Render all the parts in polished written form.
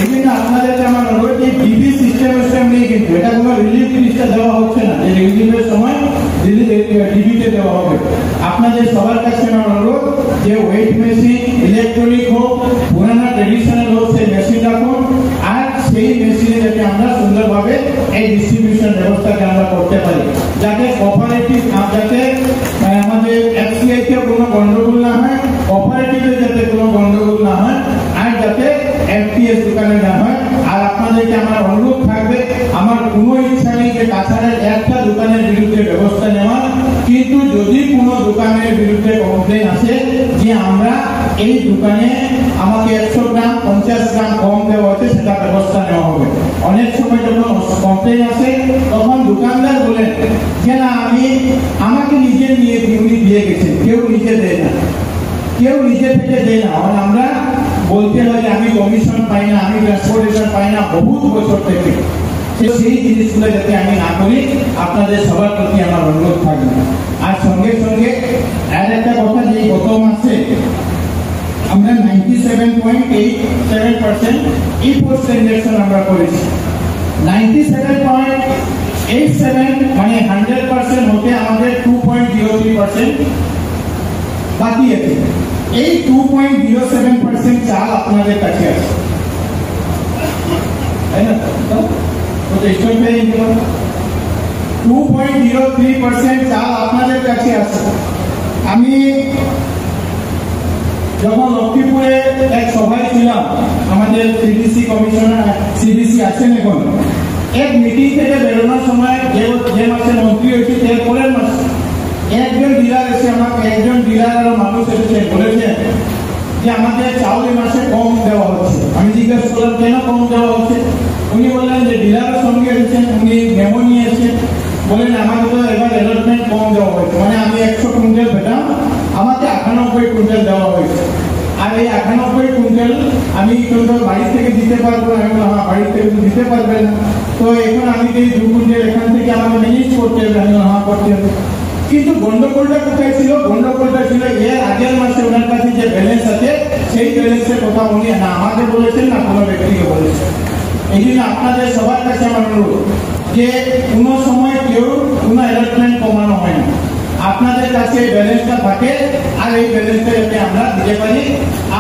এই জন্য আপনাদেরকে আমার অনুরোধ, এই ডিবি সিস্টেম নিয়ে কিন্তু এটা কোনো রিলিফ লিস্টে দেওয়া হচ্ছে না যে রিলিফের সময় ডিবিতে দেওয়া হবে। আপনাদের সবার কাছে আমার অনুরোধ যে ওয়েট মেশিন, ইলেকট্রনিক হোক, পুরানা ট্রেডিশনাল হোক, সেই মেশিন রাখুন, আর সেই মেশিনে যাতে আমরা সুন্দরভাবে এই ডিস্ট্রিবিউশন ব্যবস্থাকে আমরা করতে পারি, যাতে কোঅপারেটিভ, যাতে আমাদের এফসিআই তে কোনো গন্ডগোল না হয়, কোঅপারেটিভে যাতে কোনো গন্ডগোল না হয়, আর যাতে এফপিএস দোকানে না হয়। আর আপনাদেরকে আমার অনুরোধ থাকবে, আমার কোনো ইচ্ছা নেই যে কাছাড়ের একটা দোকানের বিরুদ্ধে ব্যবস্থা নেওয়া, কিন্তু যদি কোনো দোকানের বিরুদ্ধে কমপ্লেন আসে যে আমরা এই দোকানে আমাকে 100 গ্রাম 50 গ্রাম কম দেওয়া হচ্ছে, সেটা ব্যবস্থা নেওয়া হবে। অনেক সময় যখন কমপ্লেন আসে তখন দোকানদার বলেন যে না, আমাকে নিজে নিয়ে উনি দিয়ে গেছেন, কেউ নিজে দেয় না, কেউ নিজে থেকে দেয় না। আমরা বলতে হয় যে আমি কমিশন পাই না, আমি ট্রান্সপোর্টেশন পাই না বহুত বছর থেকে। সেই জিনিসগুলো যাতে আমি না করি, আপনাদের সবার প্রতি আমার অনুরোধ থাকবে। আর সঙ্গে সঙ্গে আর একটা কথা, যে গত মাসে আমরা 97.87% ই পোস্ট ট্রানজাকশন আমরা করেছি। 97.87 মানে 100% হতে আমাদের 2.03% বাকি আছে। এই 2.07% চাল আপনাদের কাছে আছে, তাই না? তো স্টোর পে 2.03% চাল আপনাদের কাছে আছে। আমি যখন লক্ষ্মীপুরে এক সভায় ছিলাম, আমাদের সিডিসি কমিশনার, সিডিসি আছেন এখন, এক মিটিং থেকে বেরোনোর সময় যে মাসে মন্ত্রী হয়েছে এর পরের মাসে একজন ডিলার এসে আমাকে, একজন ডিলার আর মানুষ এসে বলেছেন যে আমাদের চাউল এই মাসে কম দেওয়া হচ্ছে। আমি জিজ্ঞেস করলাম কেন কম দেওয়া হচ্ছে? উনি বললেন যে ডিলারের সঙ্গে এসেছেন, উনি মেমো নিয়ে এসেছেন, বলেন আমাকে তো এবার অ্যালটমেন্ট কম দেওয়া হয়েছে, মানে আমি 100 কুইন্টাল পেতাম, আমাকে 98 কুইন্টাল দেওয়া হয়েছে। আর এই 98 কুইন্টাল আমি কিন্তু বাড়ি থেকে দিতে পারবো না। আমি বললাম বাড়ি থেকে দিতে পারবেন, তো এখন আমি এই 2 কুইন্টাল এখান থেকে আমাকে ম্যানেজ করতে হবে। আমি করতে হবে, কিন্তু গন্ডগোলটা কোথায় ছিল? গন্ডগোলটা ছিল এর আগের মাসে ওনার কাছে যে ব্যালেন্স আছে সেই ব্যালেন্সের কথা উনি না আমাকে বলেছেন না কোনো ব্যক্তিকে বলেছেন। এই জন্য আপনাদের সবার কাছে আমার অনুরোধ যে কোনো সময় কেউ কোনো অ্যালটমেন্ট কমানো হয় না, আপনাদের কাছে ব্যালেন্সটা থাকে, আর এই ব্যালেন্সটা যাতে আমরা দিতে পারি।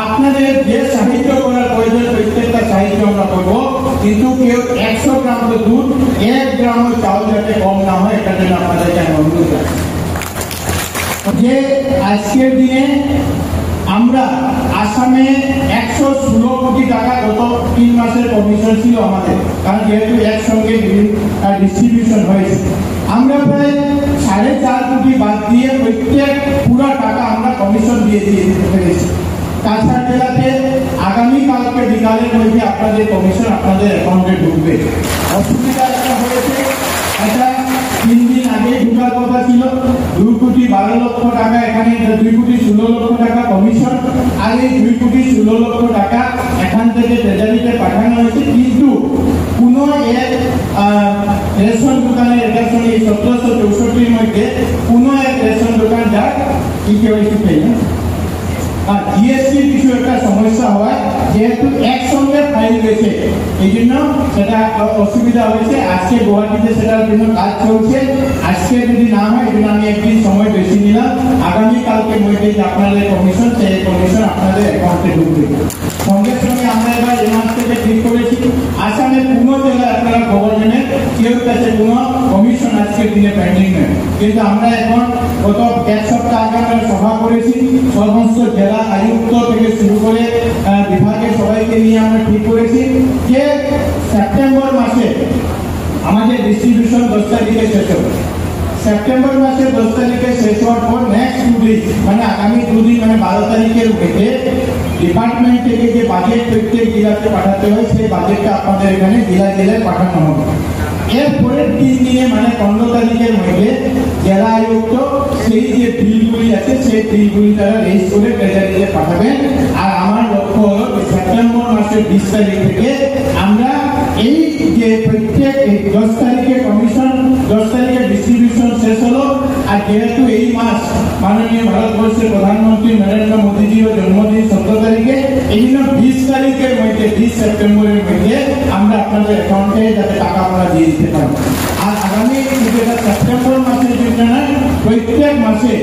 আপনাদের যে সাহায্য করার প্রয়োজন প্রত্যেকটা সাহায্য আমরা করবো, কিন্তু কেউ 100 গ্রাম দুধ 1 গ্রাম চাউল যাতে কম না হয়, এটার জন্য আপনাদেরকে আমি অনুরোধ রাখি। যে আজকের দিনে আমরা আসামে 116 কোটি টাকা গত 3 মাসের কমিশন ছিল আমাদের, কারণ যেহেতু একসঙ্গে ডিস্ট্রিবিউশন হয়েছে। আমরা প্রায় 4.5 কোটি বাদ দিয়ে প্রত্যেক পুরো টাকা আমরা কমিশন দিয়ে পেরেছি। কাছাড় জেলাতে আগামীকালকে বিকালের মধ্যে আপনাদের কমিশন আপনাদের অ্যাকাউন্টে ঢুকবে। অসুবিধা একটা হয়েছে, এটা 3 দিন আগে ঢুকার কথা ছিল। 2,12,00,000 টাকা, এখানে 2,16,00,000 টাকা কমিশন, আর এই 2,16,00,000 টাকা এখান থেকে ট্রেজারিতে পাঠানো হয়েছে। কিন্তু কোনো এক রেশন দোকানের এটার সঙ্গে 1764 মধ্যে কোনো এক রেশন দোকান যার ইকেওয়াইসি পেয়ে না, আর জিএসটি কিছু একটা সমস্যা হয়, যেহেতু একসঙ্গে ফাইল গেছে এই জন্য সেটা অসুবিধা হয়েছে। আজকে গুয়াহাটিতে সেটার জন্য কাজ চলছে, আজকে যদি না হয় এই জন্য আমি একদিন সময় বেশি নিলাম। আগামীকালকে মধ্যে যে আপনাদের কমিশন, সেই কমিশন আপনাদের অ্যাকাউন্টে ঢুকবে। সঙ্গে সঙ্গে আমরা এবার এই মাস থেকে ঠিক করেছি আসামের কোনো জেলায় আপনারা খবর নেবেন কেউ কাছে কোনো কমিশন আজকের দিনে পেন্ডিং নেই। কিন্তু আমরা এখন গত 1 সপ্তাহ আগে আমরা সভা করেছি, সমস্ত জেলা আয়ুক্ত থেকে শুরু করে বিভাগের সবাইকে নিয়ে আমরা ঠিক করেছি যে সেপ্টেম্বর মাসে আমাদের ডিস্ট্রিবিউশন 10 তারিখে শেষ হবে। সেপ্টেম্বর মাসের 10 তারিখে শেষ হওয়ার পর নেক্সট 2 দিন মানে আগামী 2 দিন মানে 12 তারিখের মধ্যে ডিপার্টমেন্ট থেকে যে বাজেট প্রত্যেক জেলাতে পাঠাতে হয় সেই বাজেটটা আপনাদের এখানে জেলা জেলায় পাঠানো হবে। এর পরের 3 দিনে মানে 15 তারিখের মধ্যে জেলা আয়ুক্ত সেই যে বিলগুলি আছে সেই বিলগুলি তারা রেজ করে ট্রেজারিতে পাঠাবেন। আর আমার লক্ষ্য হলো সেপ্টেম্বর মাসের 20 তারিখ থেকে আমরা এই যে প্রত্যেক 10 তারিখে কমিশন 10 তারিখে ডিস্ট্রিবিউশন শেষ হলো, আর যেহেতু এই মাস মাননীয় ভারতবর্ষের প্রধানমন্ত্রী নরেন্দ্র মোদীজির জন্মদিন 17 তারিখে, এই জন্য 20 তারিখের মধ্যে 20 সেপ্টেম্বরের মধ্যে আমরা আপনাদের অ্যাকাউন্টে যাতে টাকা আমরা দিয়ে দিতে পারি। আর আগামী সেপ্টেম্বর মাসের জন্য প্রত্যেক মাসে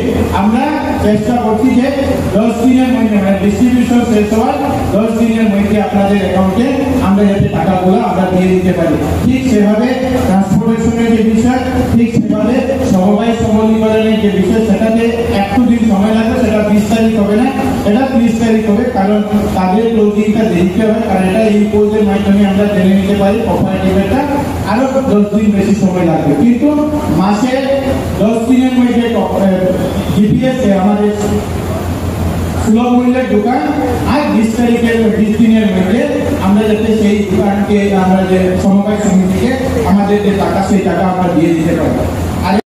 আমরা চেষ্টা করছি যে 10 দিনের মধ্যে মানে ডিস্ট্রিবিউশন শেষ হওয়ার 10 দিনের মধ্যে আপনাদের অ্যাকাউন্টে আমরা যাতে টাকাগুলো আমরা দিয়ে দিতে পারি। ঠিক সেভাবে ট্রান্সপোর্টেশনের যে বিষয়, ঠিক সেভাবে সমবায় সবলীকরণের যে বিষয়, সেটাতে একটু দিন সময় লাগবে, সেটা 20 তারিখ হবে না, এটা 30 তারিখ হবে, কারণ তাদের ক্লোজিংটা দেরিতে হবে, কারণ এটা এই কোর্সের মাধ্যমে আমরা জেনে নিতে পারি কোঅপারেটিভেরটা আরো 10 দিন বেশি সময় লাগবে। কিন্তু মাসে 10 দিনের মধ্যে জিপিএস আমাদের সুলভ মূল্যের দোকান আর 20 তারিখের 20 দিনের মধ্যে আমরা যাতে সেই দোকানকে আমরা যে সমবায় সমিতিকে আমাদের যে টাকা সেই টাকা আমরা দিয়ে দিতে পারি।